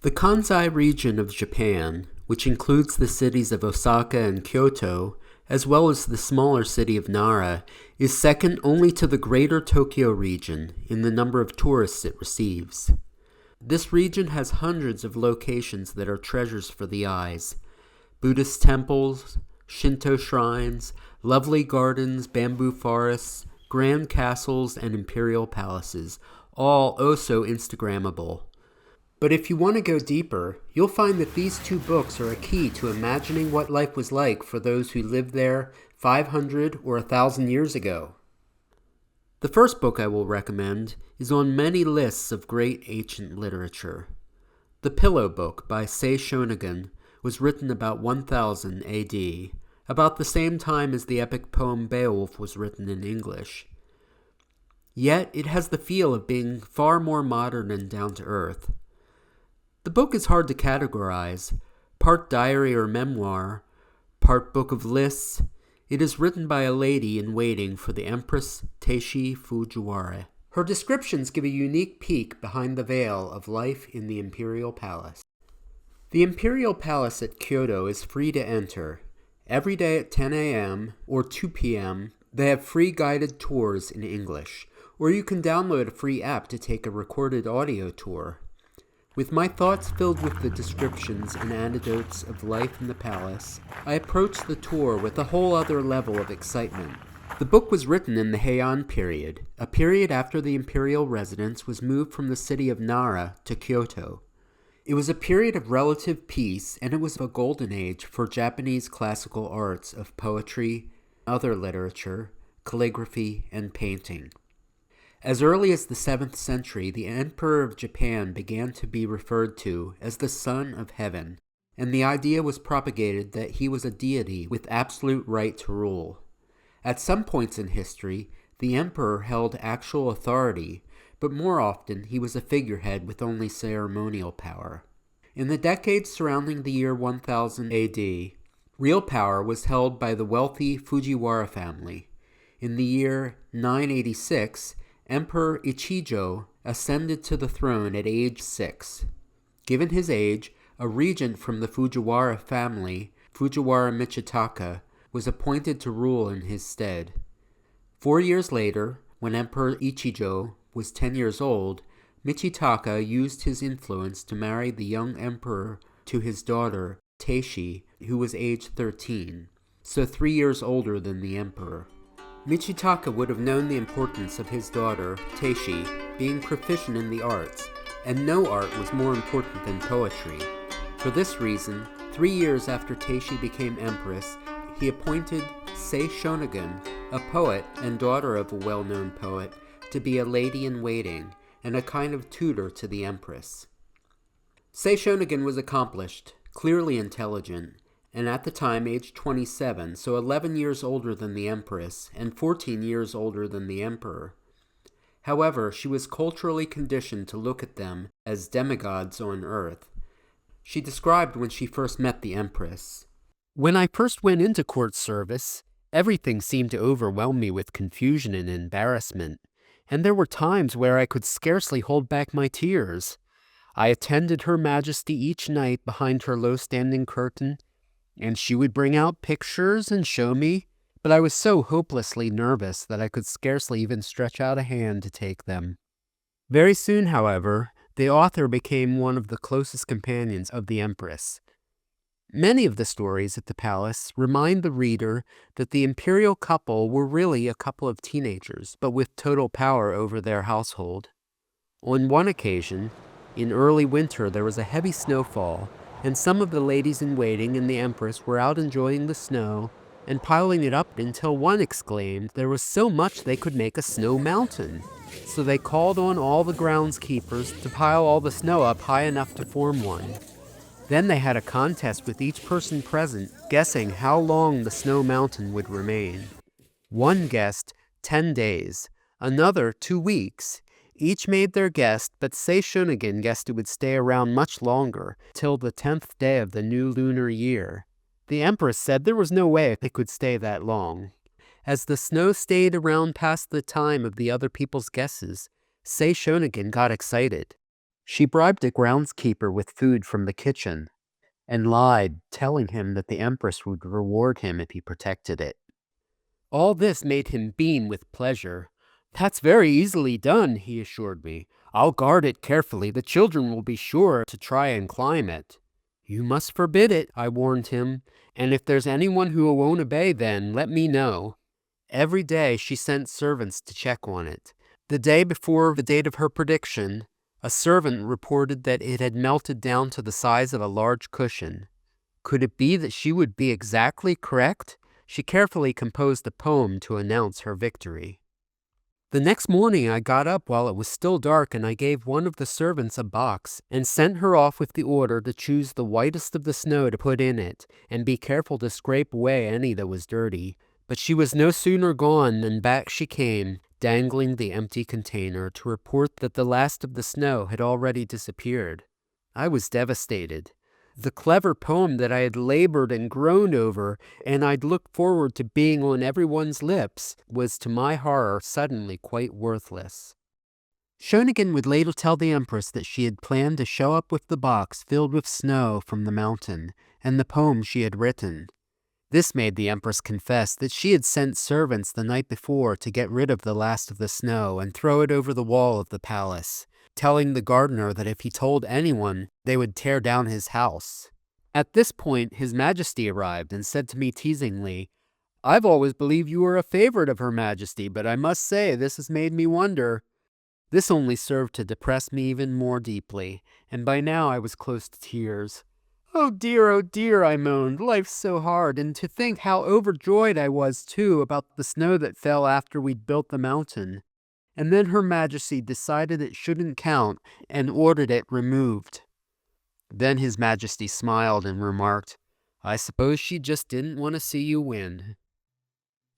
The Kansai region of Japan, which includes the cities of Osaka and Kyoto, as well as the smaller city of Nara, is second only to the greater Tokyo region in the number of tourists it receives. This region has hundreds of locations that are treasures for the eyes: Buddhist temples, Shinto shrines, lovely gardens, bamboo forests, grand castles, and imperial palaces, all oh so Instagrammable. But if you want to go deeper, you'll find that these two books are a key to imagining what life was like for those who lived there 500 or 1,000 years ago. The first book I will recommend is on many lists of great ancient literature. The Pillow Book by Sei Shonagon was written about 1000 AD, about the same time as the epic poem Beowulf was written in English. Yet it has the feel of being far more modern and down-to-earth. The book is hard to categorize, part diary or memoir, part book of lists. It is written by a lady in waiting for the Empress Teishi Fujiwara. Her descriptions give a unique peek behind the veil of life in the imperial palace. The imperial palace at Kyoto is free to enter. Every day at 10 a.m. or 2 p.m., they have free guided tours in English, or you can download a free app to take a recorded audio tour. With my thoughts filled with the descriptions and anecdotes of life in the palace, I approached the tour with a whole other level of excitement. The book was written in the Heian period, a period after the imperial residence was moved from the city of Nara to Kyoto. It was a period of relative peace, and it was a golden age for Japanese classical arts of poetry, other literature, calligraphy, and painting. As early as the 7th century, the Emperor of Japan began to be referred to as the Son of Heaven, and the idea was propagated that he was a deity with absolute right to rule. At some points in history, the emperor held actual authority, but more often he was a figurehead with only ceremonial power. In the decades surrounding the year 1000 AD, real power was held by the wealthy Fujiwara family. In the year 986, Emperor Ichijo ascended to the throne at age 6. Given his age, a regent from the Fujiwara family, Fujiwara Michitaka, was appointed to rule in his stead. 4 years later, when Emperor Ichijo was 10 years old, Michitaka used his influence to marry the young emperor to his daughter, Teishi, who was age 13, so 3 years older than the emperor. Michitaka would have known the importance of his daughter, Teishi, being proficient in the arts, and no art was more important than poetry. For this reason, 3 years after Teishi became empress, he appointed Sei Shonagon, a poet and daughter of a well-known poet, to be a lady-in-waiting and a kind of tutor to the empress. Sei Shonagon was accomplished, clearly intelligent, and at the time aged 27, so 11 years older than the empress and 14 years older than the emperor. However, she was culturally conditioned to look at them as demigods on earth. She described when she first met the empress, "When I first went into court service, everything seemed to overwhelm me with confusion and embarrassment, and there were times where I could scarcely hold back my tears. I attended Her Majesty each night behind her low-standing curtain, and she would bring out pictures and show me, but I was so hopelessly nervous that I could scarcely even stretch out a hand to take them." Very soon, however, the author became one of the closest companions of the empress. Many of the stories at the palace remind the reader that the imperial couple were really a couple of teenagers, but with total power over their household. On one occasion, in early winter, there was a heavy snowfall, and some of the ladies-in-waiting and the empress were out enjoying the snow and piling it up until one exclaimed there was so much they could make a snow mountain. So they called on all the groundskeepers to pile all the snow up high enough to form one. Then they had a contest with each person present, guessing how long the snow mountain would remain. One guessed 10 days, another 2 weeks. Each made their guess, but Sei Shonagon guessed it would stay around much longer, till the 10th day of the new lunar year. The empress said there was no way it could stay that long. As the snow stayed around past the time of the other people's guesses, Sei Shonagon got excited. She bribed a groundskeeper with food from the kitchen and lied, telling him that the Empress would reward him if he protected it. All this made him beam with pleasure. "That's very easily done," he assured me. "I'll guard it carefully. The children will be sure to try and climb it." "You must forbid it," I warned him, "and if there's anyone who won't obey, then let me know." Every day she sent servants to check on it. The day before the date of her prediction, a servant reported that it had melted down to the size of a large cushion. Could it be that she would be exactly correct? She carefully composed a poem to announce her victory. The next morning I got up while it was still dark, and I gave one of the servants a box and sent her off with the order to choose the whitest of the snow to put in it and be careful to scrape away any that was dirty. But she was no sooner gone than back she came, dangling the empty container, to report that the last of the snow had already disappeared. I was devastated. The clever poem that I had labored and groaned over, and I'd looked forward to being on everyone's lips, was to my horror suddenly quite worthless. Shonagon would later tell the Empress that she had planned to show up with the box filled with snow from the mountain and the poem she had written. This made the Empress confess that she had sent servants the night before to get rid of the last of the snow and throw it over the wall of the palace, telling the gardener that if he told anyone, they would tear down his house. At this point, His Majesty arrived and said to me teasingly, "I've always believed you were a favorite of Her Majesty, but I must say this has made me wonder." This only served to depress me even more deeply, and by now I was close to tears. Oh dear, I moaned. "Life's so hard, and to think how overjoyed I was, too, about the snow that fell after we'd built the mountain." And then Her Majesty decided it shouldn't count and ordered it removed. Then His Majesty smiled and remarked, "I suppose she just didn't want to see you win."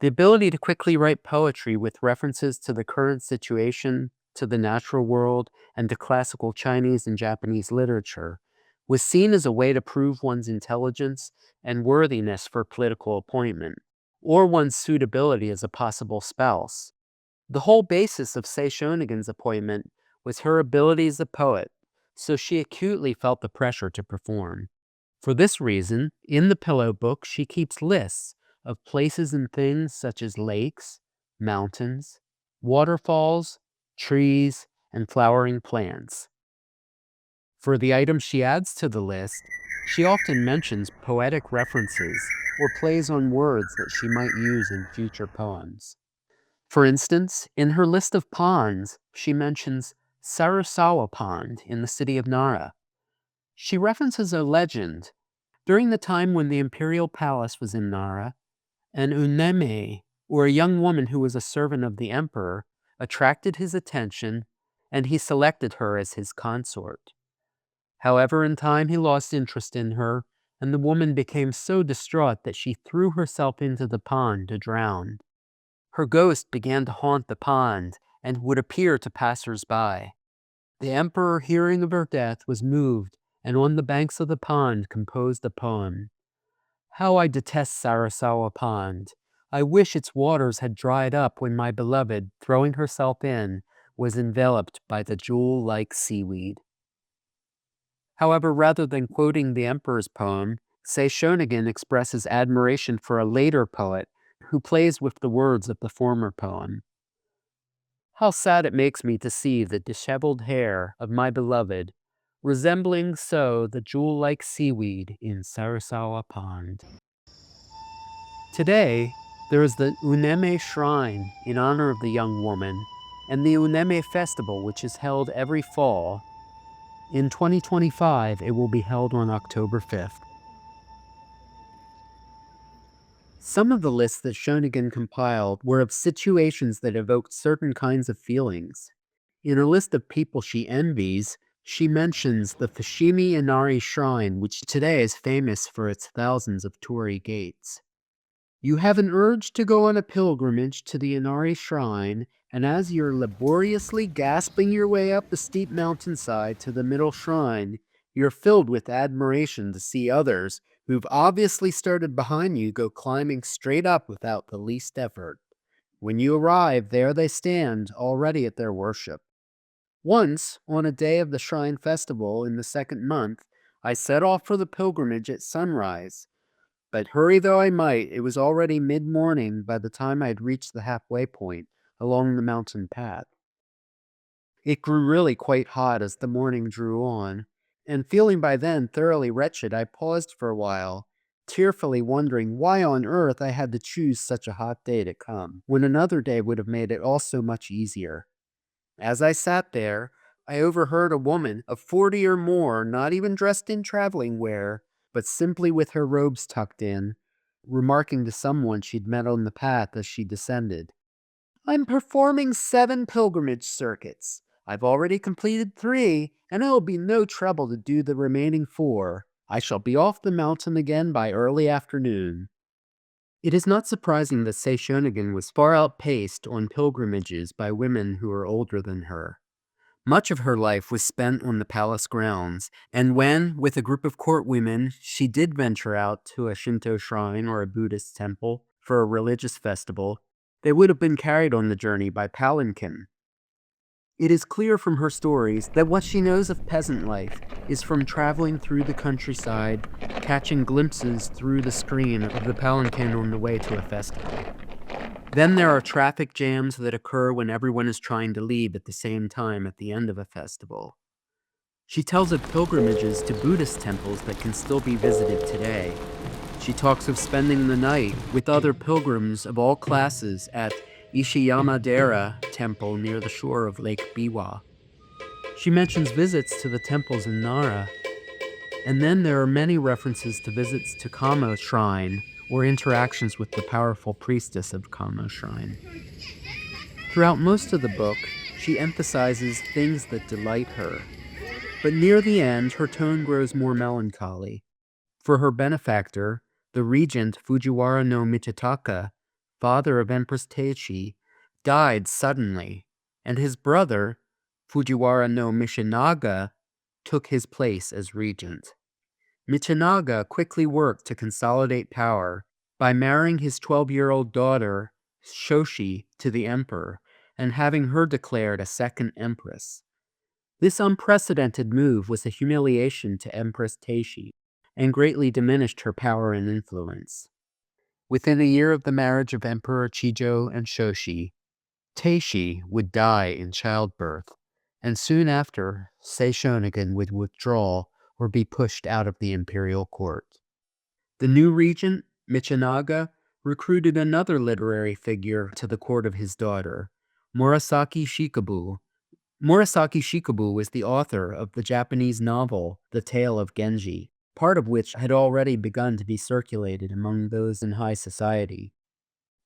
The ability to quickly write poetry with references to the current situation, to the natural world, and to classical Chinese and Japanese literature was seen as a way to prove one's intelligence and worthiness for political appointment, or one's suitability as a possible spouse. The whole basis of Sei Shonagon's appointment was her ability as a poet, so she acutely felt the pressure to perform. For this reason, in the Pillow Book, she keeps lists of places and things such as lakes, mountains, waterfalls, trees, and flowering plants. For the items she adds to the list, she often mentions poetic references or plays on words that she might use in future poems. For instance, in her list of ponds, she mentions Sarusawa Pond in the city of Nara. She references a legend. During the time when the imperial palace was in Nara, an uneme, or a young woman who was a servant of the emperor, attracted his attention, and he selected her as his consort. However, in time he lost interest in her, and the woman became so distraught that she threw herself into the pond to drown. Her ghost began to haunt the pond and would appear to passers-by. The emperor, hearing of her death, was moved, and on the banks of the pond composed a poem. "How I detest Sarusawa Pond. I wish its waters had dried up when my beloved, throwing herself in, was enveloped by the jewel-like seaweed." However, rather than quoting the emperor's poem, Sei Shonagon expresses admiration for a later poet who plays with the words of the former poem. "How sad it makes me to see the disheveled hair of my beloved, resembling so the jewel-like seaweed in Sarusawa Pond." Today, there is the Uneme Shrine in honor of the young woman, and the Uneme Festival, which is held every fall. In 2025, it will be held on October 5th. Some of the lists that Shonagon compiled were of situations that evoked certain kinds of feelings. In a list of people she envies, she mentions the Fushimi Inari Shrine, which today is famous for its thousands of torii gates. "You have an urge to go on a pilgrimage to the Inari Shrine, and as you're laboriously gasping your way up the steep mountainside to the middle shrine, you're filled with admiration to see others who've obviously started behind you go climbing straight up without the least effort. When you arrive, there they stand, already at their worship. Once, on a day of the shrine festival in the second month, I set off for the pilgrimage at sunrise. But hurry though I might, it was already mid-morning by the time I had reached the halfway point along the mountain path. It grew really quite hot as the morning drew on, and feeling by then thoroughly wretched, I paused for a while, tearfully wondering why on earth I had to choose such a hot day to come, when another day would have made it all so much easier. As I sat there, I overheard a woman of 40 or more, not even dressed in traveling wear, but simply with her robes tucked in, remarking to someone she'd met on the path as she descended. I'm performing 7 pilgrimage circuits. I've already completed 3, and it will be no trouble to do the remaining 4. I shall be off the mountain again by early afternoon. It is not surprising that Sei Shonagon was far outpaced on pilgrimages by women who were older than her. Much of her life was spent on the palace grounds, and when, with a group of court women, she did venture out to a Shinto shrine or a Buddhist temple for a religious festival, they would have been carried on the journey by palanquin. It is clear from her stories that what she knows of peasant life is from traveling through the countryside, catching glimpses through the screen of the palanquin on the way to a festival. Then there are traffic jams that occur when everyone is trying to leave at the same time at the end of a festival. She tells of pilgrimages to Buddhist temples that can still be visited today. She talks of spending the night with other pilgrims of all classes at Ishiyamadera Temple near the shore of Lake Biwa. She mentions visits to the temples in Nara, and then there are many references to visits to Kamo Shrine or interactions with the powerful priestess of Kamo Shrine. Throughout most of the book, she emphasizes things that delight her, but near the end, her tone grows more melancholy. For her benefactor, the regent Fujiwara no Michitaka, father of Empress Teishi, died suddenly, and his brother, Fujiwara no Michinaga, took his place as regent. Michinaga quickly worked to consolidate power by marrying his 12-year-old daughter, Shoshi, to the emperor, and having her declared a second empress. This unprecedented move was a humiliation to Empress Teishi, and greatly diminished her power and influence. Within a year of the marriage of Emperor Chijo and Shoshi, Teishi would die in childbirth, and soon after, Sei Shonagon would withdraw or be pushed out of the imperial court. The new regent, Michinaga, recruited another literary figure to the court of his daughter, Murasaki Shikabu. Murasaki Shikabu was the author of the Japanese novel The Tale of Genji, part of which had already begun to be circulated among those in high society.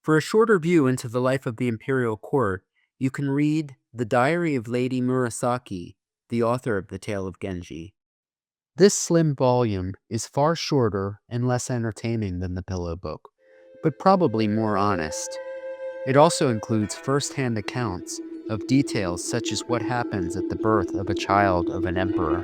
For a shorter view into the life of the imperial court, you can read The Diary of Lady Murasaki, the author of The Tale of Genji. This slim volume is far shorter and less entertaining than the Pillow Book, but probably more honest. It also includes first-hand accounts of details such as what happens at the birth of a child of an emperor.